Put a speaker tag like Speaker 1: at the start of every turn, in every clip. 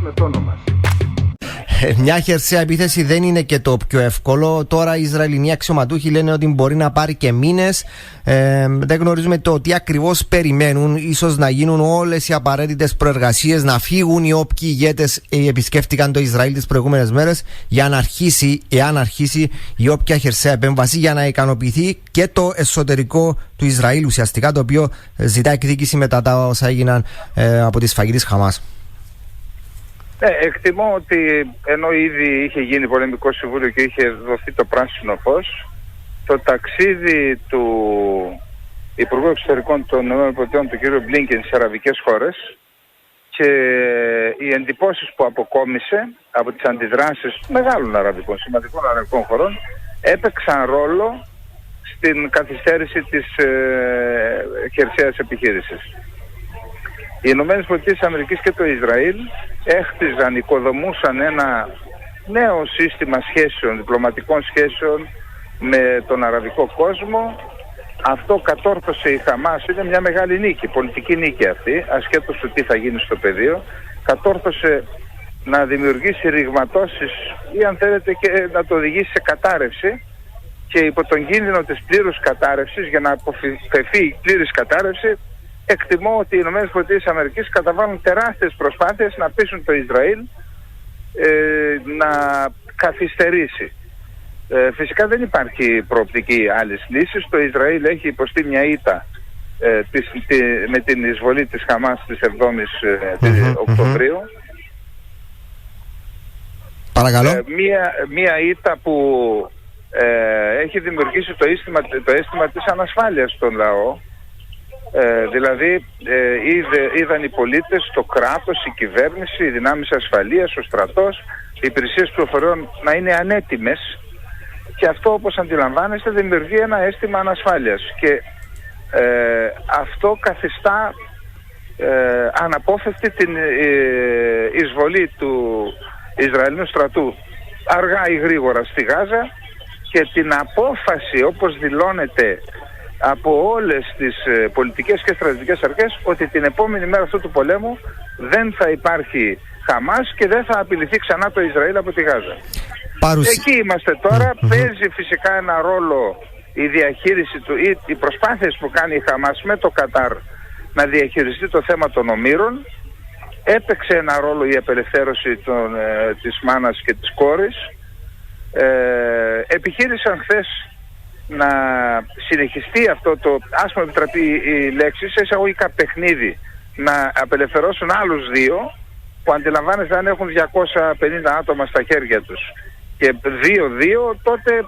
Speaker 1: με το όνομα.
Speaker 2: Μια χερσαία επίθεση δεν είναι και το πιο εύκολο. Τώρα οι Ισραηλινοί αξιωματούχοι λένε ότι μπορεί να πάρει και μήνες. Δεν γνωρίζουμε το τι ακριβώς περιμένουν. Ίσως να γίνουν όλες οι απαραίτητες προεργασίες, να φύγουν οι όποιοι ηγέτες επισκέφτηκαν το Ισραήλ τις προηγούμενες μέρες, για να αρχίσει, εάν αρχίσει, η όποια χερσαία επέμβαση, για να ικανοποιηθεί και το εσωτερικό του Ισραήλ ουσιαστικά, το οποίο ζητά εκδίκηση μετά τα όσα έγιναν από τη σφαγή της Χαμάς.
Speaker 3: Εκτιμώ ότι ενώ ήδη είχε γίνει πολεμικό συμβούλιο και είχε δοθεί το πράσινο φως, το ταξίδι του Υπουργού Εξωτερικών των ΗΠΑ, του κ. Μπλίνκεν, στις αραβικές χώρες και οι εντυπώσεις που αποκόμισε από τις αντιδράσεις μεγάλων αραβικών, σημαντικών αραβικών χωρών, έπαιξαν ρόλο στην καθυστέρηση της χερσαίας επιχείρησης. Οι Ηνωμένες Πολιτείες Αμερικής και το Ισραήλ έχτιζαν, οικοδομούσαν ένα νέο σύστημα σχέσεων, διπλωματικών σχέσεων με τον αραβικό κόσμο. Αυτό κατόρθωσε η Χαμάς, είναι μια μεγάλη νίκη, πολιτική νίκη αυτή, ασχέτως του τι θα γίνει στο πεδίο. Κατόρθωσε να δημιουργήσει ρηγματώσεις ή αν θέλετε και να το οδηγήσει σε κατάρρευση, και υπό τον κίνδυνο της πλήρους κατάρρευσης, για να αποφευθεί η πλήρης κατάρρευση, εκτιμώ ότι οι ΗΠΑ καταβάλουν τεράστιες προσπάθειες να πείσουν το Ισραήλ να καθυστερήσει. Φυσικά δεν υπάρχει προοπτική άλλης λύσης. Το Ισραήλ έχει υποστεί μια ήττα με την εισβολή της Χαμάς της 7ης Οκτωβρίου.
Speaker 2: Παρακαλώ.
Speaker 3: Μια ήττα που έχει δημιουργήσει το αίσθημα της ανασφάλειας στον λαό. Δηλαδή είδαν οι πολίτες, το κράτος, η κυβέρνηση, οι δυνάμεις ασφαλείας, ο στρατός, οι υπηρεσίες πληροφοριών να είναι ανέτοιμες, και αυτό, όπως αντιλαμβάνεστε, δημιουργεί ένα αίσθημα ανασφάλειας, και αυτό καθιστά αναπόφευκτη την εισβολή του Ισραηλινού στρατού αργά ή γρήγορα στη Γάζα, και την απόφαση, όπως δηλώνεται από όλες τις πολιτικές και στρατιωτικές αρχές, ότι την επόμενη μέρα αυτού του πολέμου δεν θα υπάρχει Χαμάς και δεν θα απειληθεί ξανά το Ισραήλ από τη Γάζα. Εκεί είμαστε τώρα. Παίζει φυσικά ένα ρόλο η διαχείριση του, ή οι προσπάθειες που κάνει η Χαμάς με το Κατάρ να διαχειριστεί το θέμα των ομήρων. Έπαιξε ένα ρόλο η απελευθέρωση της μάνας και της κόρης. Επιχείρησαν χθες να συνεχιστεί αυτό το, ας μου επιτραπεί η λέξη, σε εισαγωγικά παιχνίδι, να απελευθερώσουν άλλους δύο, που αντιλαμβάνεστε, αν έχουν 250 άτομα στα χέρια τους και 2-2, τότε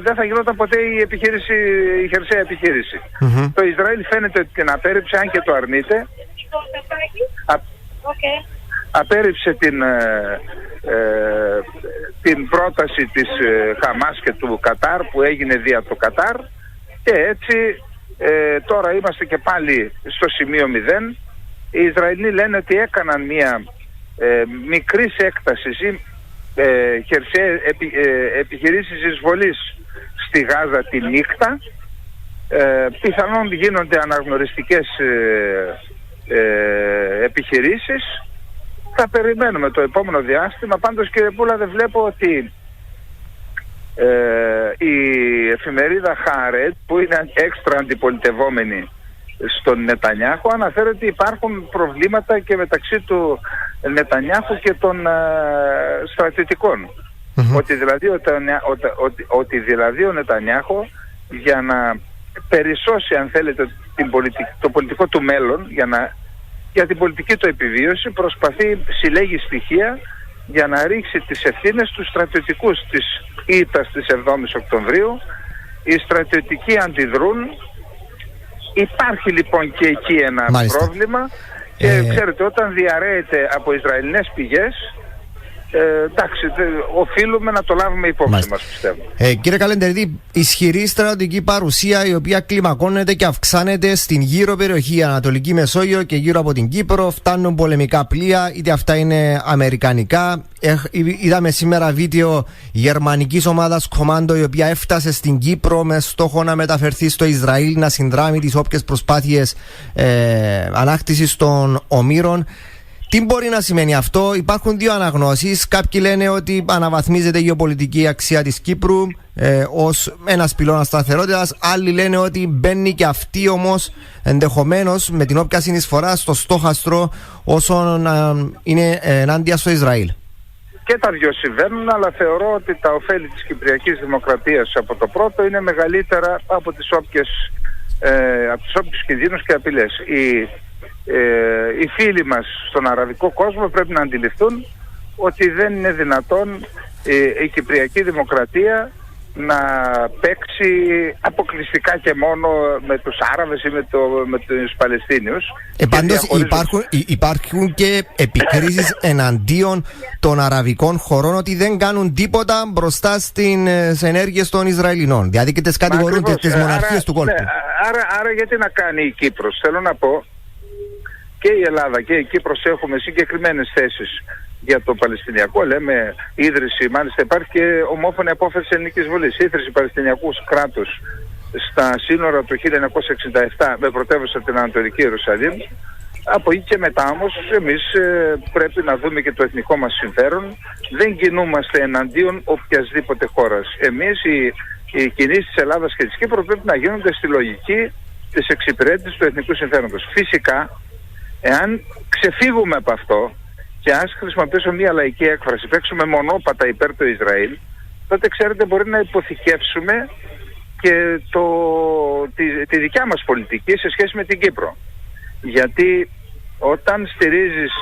Speaker 3: δεν θα γινόταν ποτέ η χερσαία επιχείρηση. Το Ισραήλ φαίνεται ότι την απέρριψε, αν και το αρνείται. Απέρριψε την πρόταση της Χαμάς και του Κατάρ, που έγινε δια το Κατάρ, και έτσι τώρα είμαστε και πάλι στο σημείο 0. Οι Ισραηλοί λένε ότι έκαναν μια μικρής έκτασης ή χερσαία επιχειρήσεις εισβολής στη Γάζα τη νύχτα. Πιθανόν γίνονται αναγνωριστικές επιχειρήσεις. Θα περιμένουμε το επόμενο διάστημα. Πάντως, κύριε Πούλα, δεν βλέπω ότι η εφημερίδα Χάρετ, που είναι έξτρα αντιπολιτευόμενη στον Νετανιάχου, αναφέρει ότι υπάρχουν προβλήματα και μεταξύ του Νετανιάχου και των στρατιωτικών. Ότι δηλαδή ο Νετανιάχου, για να περισσώσει, αν θέλετε, το πολιτικό του μέλλον, για την πολιτική του επιβίωση, προσπαθεί, συλλέγει στοιχεία για να ρίξει τις ευθύνες στους στρατιωτικούς της ήττας της 7ης Οκτωβρίου. Οι στρατιωτικοί αντιδρούν. Υπάρχει λοιπόν και εκεί ένα πρόβλημα, και ξέρετε, όταν διαρρέεται από Ισραηλινές πηγές, εντάξει, οφείλουμε να το λάβουμε υπόψη μας, πιστεύω.
Speaker 2: Κύριε Καλεντερίδη, ισχυρή στρατιωτική παρουσία, η οποία κλιμακώνεται και αυξάνεται στην γύρω περιοχή, Ανατολική Μεσόγειο και γύρω από την Κύπρο. Φτάνουν πολεμικά πλοία, είτε αυτά είναι αμερικανικά. Είδαμε σήμερα βίντεο γερμανικής ομάδας κομμάντο, η οποία έφτασε στην Κύπρο με στόχο να μεταφερθεί στο Ισραήλ, να συνδράμει τις όποιες προσπάθειες ανάκτησης των ομήρων. Τι μπορεί να σημαίνει αυτό? Υπάρχουν δύο αναγνώσεις. Κάποιοι λένε ότι αναβαθμίζεται η γεωπολιτική αξία της Κύπρου ως ένας πυλώνας σταθερότητας. Άλλοι λένε ότι μπαίνει και αυτή όμως ενδεχομένως με την όποια συνεισφορά στο στόχαστρο όσων είναι ενάντια στο Ισραήλ.
Speaker 3: Και τα δυο συμβαίνουν, αλλά θεωρώ ότι τα ωφέλη της Κυπριακής Δημοκρατίας από το πρώτο είναι μεγαλύτερα από τις όποιες κινδύνους και απειλές. Οι φίλοι μας στον αραβικό κόσμο πρέπει να αντιληφθούν ότι δεν είναι δυνατόν η Κυπριακή Δημοκρατία να παίξει αποκλειστικά και μόνο με τους Άραβες ή με τους Παλαιστίνιους.
Speaker 2: Πάντως υπάρχουν και επικρίσεις εναντίον των αραβικών χωρών ότι δεν κάνουν τίποτα μπροστά στις ενέργειες των Ισραηλινών. Δηλαδή και τις κατηγορούν τις μοναρχίες του κόλπου.
Speaker 3: Ναι, άρα γιατί να κάνει η Κύπρος? Θέλω να πω, και η Ελλάδα και η Κύπρος έχουμε συγκεκριμένες θέσεις για το Παλαιστινιακό. Λέμε ίδρυση, μάλιστα υπάρχει και ομόφωνη απόφαση της Ελληνικής Βουλής, ίδρυση Παλαιστινιακού κράτους στα σύνορα του 1967 με πρωτεύουσα την Ανατολική Ιερουσαλήμ. Από εκεί και μετά όμως εμείς πρέπει να δούμε και το εθνικό μας συμφέρον. Δεν κινούμαστε εναντίον οποιασδήποτε χώρας. Εμείς οι κινήσεις της Ελλάδας και της Κύπρου πρέπει να γίνονται στη λογική της εξυπηρέτησης του εθνικού συμφέροντος. Φυσικά, εάν ξεφύγουμε από αυτό και ας χρησιμοποιήσω μια λαϊκή έκφραση, παίξουμε μονόπατα υπέρ του Ισραήλ, τότε ξέρετε μπορεί να υποθηκεύσουμε και τη δικιά μας πολιτική σε σχέση με την Κύπρο. Γιατί όταν στηρίζεις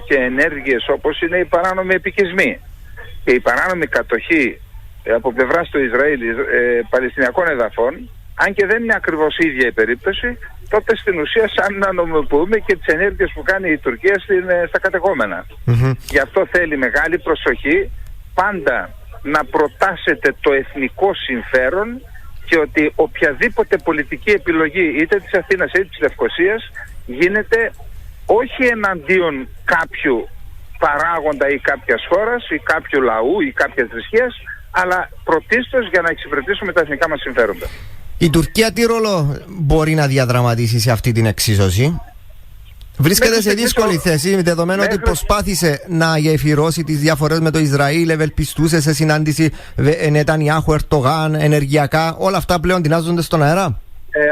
Speaker 3: και ενέργειες όπως είναι οι παράνομοι επικισμοί και η παράνομη κατοχή από πλευράς του Ισραήλ Παλαιστινιακών εδαφών, αν και δεν είναι ακριβώς η ίδια η περίπτωση, τότε στην ουσία σαν να νομιμοποιούμε και τις ενέργειες που κάνει η Τουρκία στα κατεχόμενα. Γι' αυτό θέλει μεγάλη προσοχή πάντα να προτάσετε το εθνικό συμφέρον και ότι οποιαδήποτε πολιτική επιλογή είτε της Αθήνας είτε της Λευκωσίας γίνεται όχι εναντίον κάποιου παράγοντα ή κάποιας χώρας ή κάποιου λαού ή κάποιας θρησκείας, αλλά πρωτίστως για να εξυπηρετήσουμε τα εθνικά μας συμφέροντα.
Speaker 2: Η Τουρκία τι ρόλο μπορεί να διαδραματίσει σε αυτή την εξίσωση? Βρίσκεται σε δύσκολη θέση, δεδομένου ότι προσπάθησε να γεφυρώσει τις διαφορές με το Ισραήλ, ευελπιστούσε σε συνάντηση Νετανιάχου, Ερντογάν, ενεργειακά. Όλα αυτά πλέον τεινάζονται στον αέρα.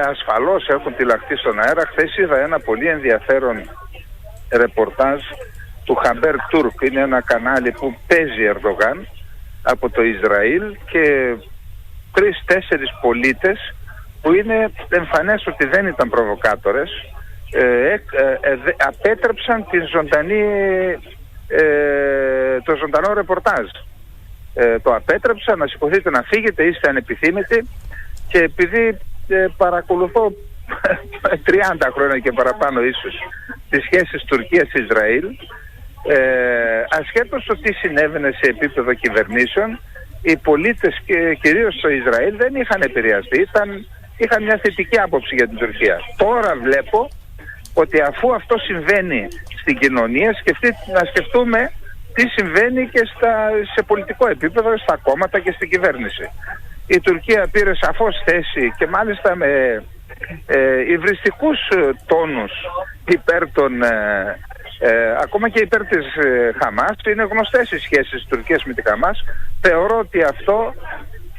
Speaker 3: Ασφαλώς έχουν τυλαχθεί στον αέρα. Χθες είδα ένα πολύ ενδιαφέρον ρεπορτάζ του Χαμπέρ Τούρκ. Είναι ένα κανάλι που παίζει Ερντογάν από το Ισραήλ και 3-4 πολίτες που είναι εμφανές ότι δεν ήταν προβοκάτορες απέτρεψαν το ζωντανό ρεπορτάζ. Το απέτρεψαν, να σηκωθείτε να φύγετε, είστε ανεπιθύμητοι. Και επειδή παρακολουθώ 30 χρόνια και παραπάνω ίσως τις σχέσεις Τουρκίας-Ισραήλ, ασχέτως το τι συνέβαινε σε επίπεδο κυβερνήσεων, οι πολίτες και κυρίως στο Ισραήλ δεν είχαν επηρεαστεί, είχαν μια θετική άποψη για την Τουρκία. Τώρα βλέπω ότι αφού αυτό συμβαίνει στην κοινωνία, να σκεφτούμε τι συμβαίνει και σε πολιτικό επίπεδο, στα κόμματα και στην κυβέρνηση. Η Τουρκία πήρε σαφώς θέση και μάλιστα με υβριστικούς τόνους υπέρ των ακόμα και υπέρ της Χαμάς. Είναι γνωστές οι σχέσεις της Τουρκίας με τη Χαμάς. Θεωρώ ότι αυτό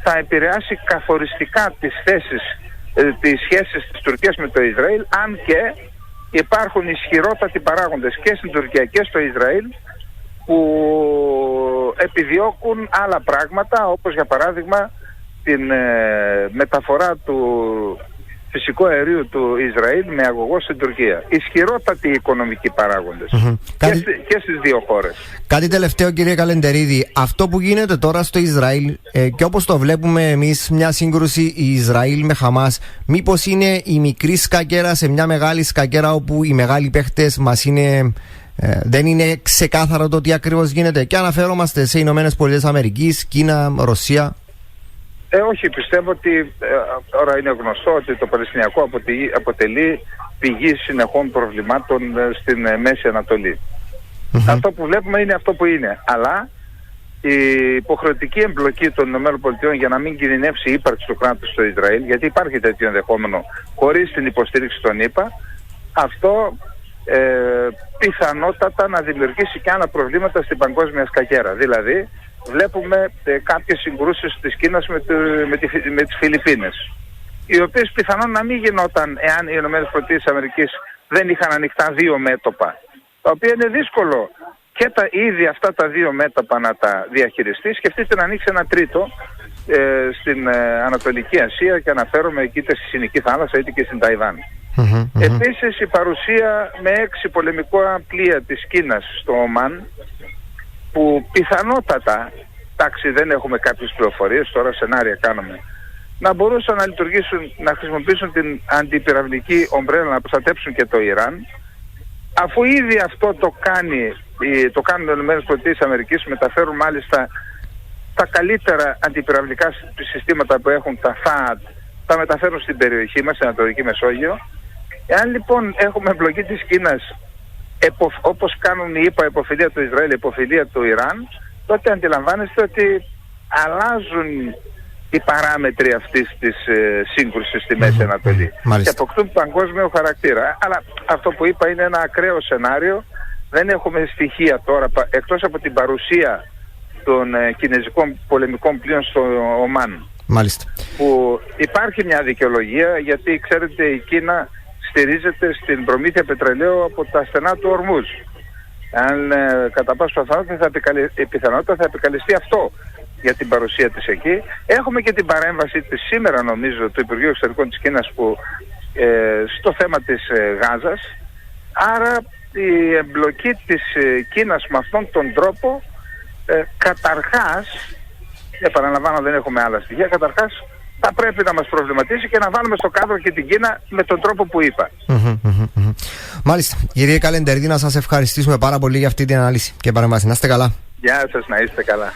Speaker 3: θα επηρεάσει καθοριστικά τις σχέσεις της Τουρκίας με το Ισραήλ, αν και υπάρχουν ισχυρότατοι παράγοντες και στην Τουρκία και στο Ισραήλ που επιδιώκουν άλλα πράγματα, όπως για παράδειγμα την μεταφορά του φυσικού αερίου του Ισραήλ με αγωγό στην Τουρκία. Ισχυρότατοι οικονομικοί παράγοντες και στις δύο χώρες.
Speaker 2: Κάτι τελευταίο, κύριε Καλεντερίδη, αυτό που γίνεται τώρα στο Ισραήλ και όπως το βλέπουμε εμείς, μια σύγκρουση Ισραήλ με Χαμάς, μήπως είναι η μικρή σκακέρα σε μια μεγάλη σκακέρα όπου οι μεγάλοι παίχτες μας είναι... δεν είναι ξεκάθαρο το τι ακριβώς γίνεται? Και αναφέρομαστε σε Ηνωμένες Πολιτείες Αμερικής, Κίνα, Ρωσία.
Speaker 3: Όχι, πιστεύω ότι τώρα είναι γνωστό ότι το Παλαιστινιακό αποτελεί πηγή συνεχών προβλημάτων στην Μέση Ανατολή. Αυτό που βλέπουμε είναι αυτό που είναι. Αλλά η υποχρεωτική εμπλοκή των ΗΠΑ για να μην κινδυνεύσει η ύπαρξη του κράτους στο Ισραήλ, γιατί υπάρχει τέτοιο ενδεχόμενο χωρίς την υποστήριξη των ΗΠΑ, αυτό πιθανότατα να δημιουργήσει και άλλα προβλήματα στην παγκόσμια σκακέρα. Δηλαδή βλέπουμε κάποιες συγκρούσεις της Κίνας με τις Φιλιππίνες, οι οποίες πιθανόν να μην γινόταν εάν οι ΗΠΑ δεν είχαν ανοιχτά δύο μέτωπα, τα οποία είναι δύσκολο και ήδη αυτά τα δύο μέτωπα να τα διαχειριστεί. Σκεφτείτε να ανοίξει ένα τρίτο στην Ανατολική Ασία, και αναφέρομαι είτε στη Συνική Θάλασσα είτε και στην Ταϊβάν. Επίσης η παρουσία με 6 πολεμικά πλοία της Κίνας στο Ομάν, που πιθανότατα, εντάξει δεν έχουμε κάποιες πληροφορίες, τώρα σενάρια κάνουμε, να μπορούσαν να λειτουργήσουν, να χρησιμοποιήσουν την αντιπυραυλική ομπρέλα να προστατέψουν και το Ιράν, αφού ήδη αυτό το κάνουν οι ΗΠΑ, μεταφέρουν μάλιστα τα καλύτερα αντιπυραυλικά συστήματα που έχουν, τα THAAD, τα μεταφέρουν στην περιοχή μας, στην Ανατολική Μεσόγειο. Εάν λοιπόν έχουμε εμπλοκή της Κίνας, όπως κάνουν οι ΗΠΑ, υποφιλία του Ισραήλ, υποφιλία του Ιράν, τότε αντιλαμβάνεστε ότι αλλάζουν οι παράμετροι αυτής της σύγκρουσης στη Μέση Ανατολή και αποκτούν παγκόσμιο χαρακτήρα. Αλλά αυτό που είπα είναι ένα ακραίο σενάριο. Δεν έχουμε στοιχεία τώρα, εκτός από την παρουσία των κινέζικων πολεμικών πλοίων στο Ομάν.
Speaker 2: Μάλιστα.
Speaker 3: Που υπάρχει μια δικαιολογία, γιατί ξέρετε η Κίνα στηρίζεται στην προμήθεια πετρελαίου από τα στενά του Ορμούζ. Αν κατά πάσα πιθανότητα θα επικαλεστεί αυτό για την παρουσία της εκεί. Έχουμε και την παρέμβαση της σήμερα, νομίζω, του Υπουργείου Εξωτερικών της Κίνας στο θέμα της Γάζας. Άρα η εμπλοκή της Κίνας με αυτόν τον τρόπο, καταρχάς, επαναλαμβάνω δεν έχουμε άλλα στοιχεία, καταρχάς θα πρέπει να μας προβληματίσει και να βάλουμε στο κάδρο και την Κίνα με τον τρόπο που είπα.
Speaker 2: Μάλιστα. Κύριε Καλεντερίδη, να σας ευχαριστήσουμε πάρα πολύ για αυτή την ανάλυση και παρέμβαση. Να είστε καλά.
Speaker 3: Γεια σας, να είστε καλά.